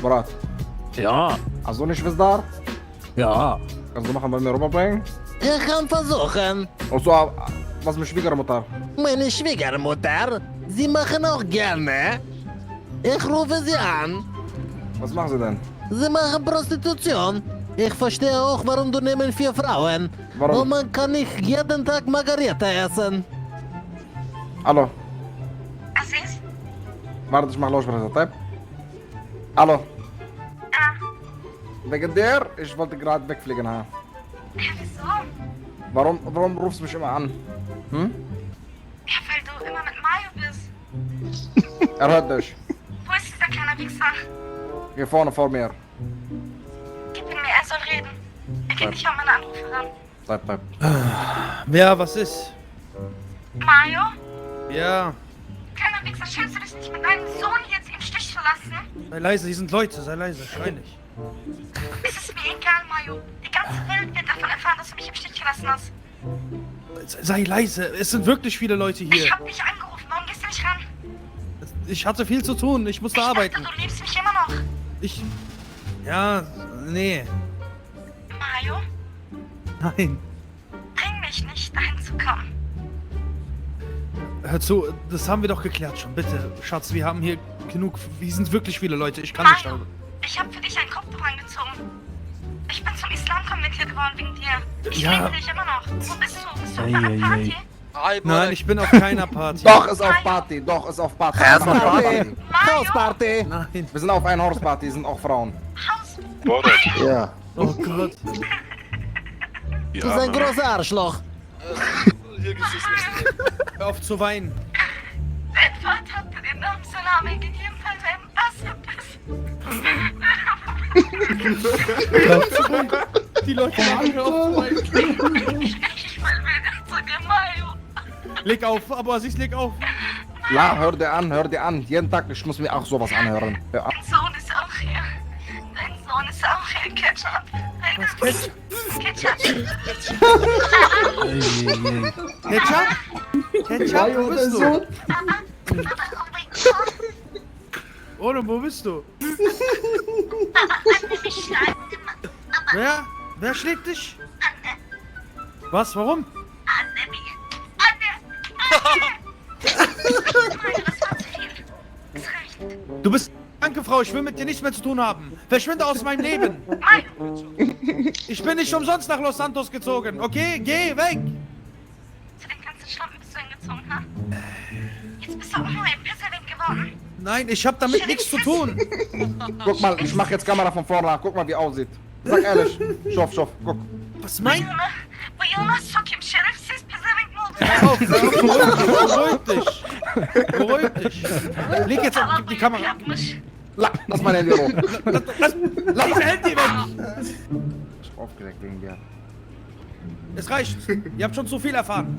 bereit? Ja, Hast du nicht Schwester? ja. Kannst du machen bei mir rüberbringen? Ich kann versuchen. Und so, was mit Schwiegermutter? Meine Schwiegermutter, sie machen auch gerne. Ich rufe sie an. Was machen sie denn? Sie machen Prostitution. Ich verstehe auch, warum du nehmen 4 Frauen. Warum? Und man kann nicht jeden Tag Margarita essen. Hallo? Aziz? Warte, ich mach Lautsprecher, Typ. Hallo? Ja. Wegen der? Ich wollte gerade wegfliegen, ha. Wieso? Warum rufst du mich immer an? Hm? Ja, weil du immer mit Mario bist. Er hört dich. Wo ist dieser kleine Wichser? Hier vorne vor mir. Gib ihn mir, er soll reden. Er geht nicht an meine Anrufe ran. Typ. Wer, was ist? Mario? Ja, Kleiner Wichser, schämst du dich nicht mit deinem Sohn jetzt im Stich zu lassen? sei leise, hier sind Leute, sei leise, schrei nicht. Es ist mir egal, Mario. Die ganze Welt wird davon erfahren, dass du mich im Stich gelassen hast. Sei leise, es sind wirklich viele Leute Ich hier. hab dich angerufen, warum gehst du nicht ran? Ich hatte viel zu tun, ich musste Ich arbeiten. dachte, du liebst mich immer noch. Ich... Ja, nee, Mario, nein. bring mich nicht, dahin zu kommen. Hör zu, das haben wir doch geklärt schon, bitte. Schatz, wir haben hier genug... Hier sind wirklich viele Leute, ich kann nicht... Mario, ich hab für dich ein Kopftuch angezogen. Ich bin zum Islam konvertiert worden wegen dir. Ich Ja. liebe dich immer noch. Wo bist du? Bist du auf Ei, einer ei, Party? Nein, ich bin auf keiner Party. Doch, ist auf Party. Doch, ist auf Party. Hausparty. Mario! Hausparty. Nein. Wir sind auf einer Horseparty, sind auch Frauen. Haus! Ja. Oh Gott. Du bist ein großer Arschloch. Hör auf zu weinen. Dein Vater hat dir den Namen Salami gegeben, weil du ein Bastard bist. Die Leute machen hör auf zu weinen. Ich will wieder zu dir, Mario. Leg auf, aber Aziz, leg auf. La, hör dir an. Jeden Tag, ich muss mir auch sowas anhören. Hör an. Dein Sohn ist auch hier. Dein Sohn ist auch hier, Ketchup. Ketchup? Ketchup. Ketchup? Ketchup, wo bist du? Oh mein Gott. Oder wo bist du? Anne, mich schreibt immer. Wer? Wer schlägt dich? Was, warum? Anne, das war zu viel. Es reicht. Du bist... Danke, Frau, ich will mit dir nichts mehr zu tun haben. Verschwinde aus meinem Leben. Mario, Ich bin nicht umsonst nach Los Santos gezogen, okay? Geh weg! zu den ganzen Schlampen bist du hingezogen, ha? Jetzt bist du auch nur ein Pisserwind geworden. Nein, ich hab damit nichts zu tun. Guck mal, ich mach jetzt Kamera von vorne an. Guck mal, wie aussieht. Sag ehrlich. Schuf, guck. Was meinst Buyurun, sokim şerefsiz pezevenk ne oldu? Hör auf, beruhig dich. Beruhig dich. Leg jetzt auf die Kamera. Yapmış. Lass mein Handy hoch. Lass diese Handy weg. Ich bin aufgeregt wegen dir. Es reicht. Ihr habt schon zu viel erfahren.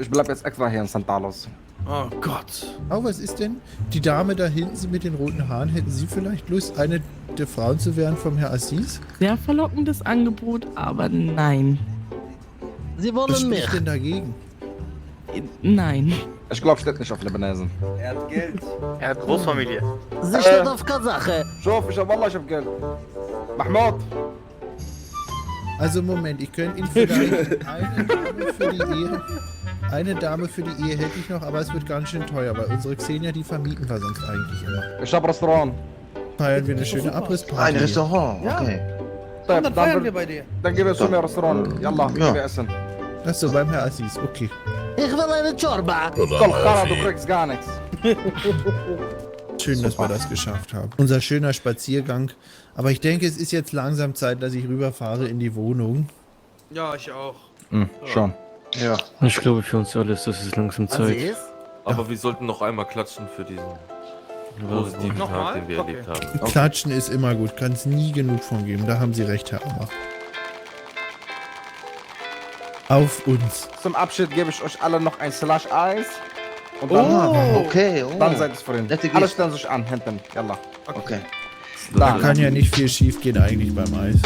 Ich bleib jetzt extra hier in Santalos. Oh Gott. Oh, was ist denn? Die Dame da hinten, sie mit den roten Haaren, hätten Sie vielleicht Lust, eine der Frauen zu werden vom Herr Aziz? Sehr verlockendes Angebot, aber nein. Sie Was wollen mich. spricht denn dagegen? Nein. Ich glaub, steht nicht auf Libanesen. Er hat Geld. Er hat Großfamilie. Sie steht auf Kasache. Schuf, Wallah, ich hab Geld. Mahmoud. Also Moment, ich könnte Ihnen vielleicht eine Dame für die Ehe hätte ich noch, aber es wird ganz schön teuer, weil unsere Xenia, die vermieten wir sonst eigentlich immer. Ich hab Restaurant. Feiern wir eine schöne Abrissparty. Ein hier. Restaurant, Ja. okay. Und dann feiern wir bei dir. Dann gehen wir zu mir Restaurant. Yallah, Ja. gehen wir essen. Achso, beim Herr Aziz, okay. Ich will eine Chorba. Komm, Kara, du kriegst gar nichts. Schön, dass wir das geschafft haben. Unser schöner Spaziergang. Aber ich denke, es ist jetzt langsam Zeit, dass ich rüberfahre in die Wohnung. Ja, ich auch. Schon. Ja. Ich glaube, für uns alles, das ist langsam Zeit. Aziz? Aber wir sollten noch einmal klatschen für diesen positiven Nochmal? Tag, den wir Okay. erlebt haben. Klatschen ist immer gut, kann es nie genug von geben. Da haben Sie recht, Herr Ammer. Auf uns. Zum Abschied gebe ich euch alle noch ein Slash Eis. Und dann, Okay, oh. dann seid es vorhin. Nette Alle Geste. stellen sich an, hinten. Yallah. Okay. Da kann ja nicht viel schief gehen eigentlich beim Eis.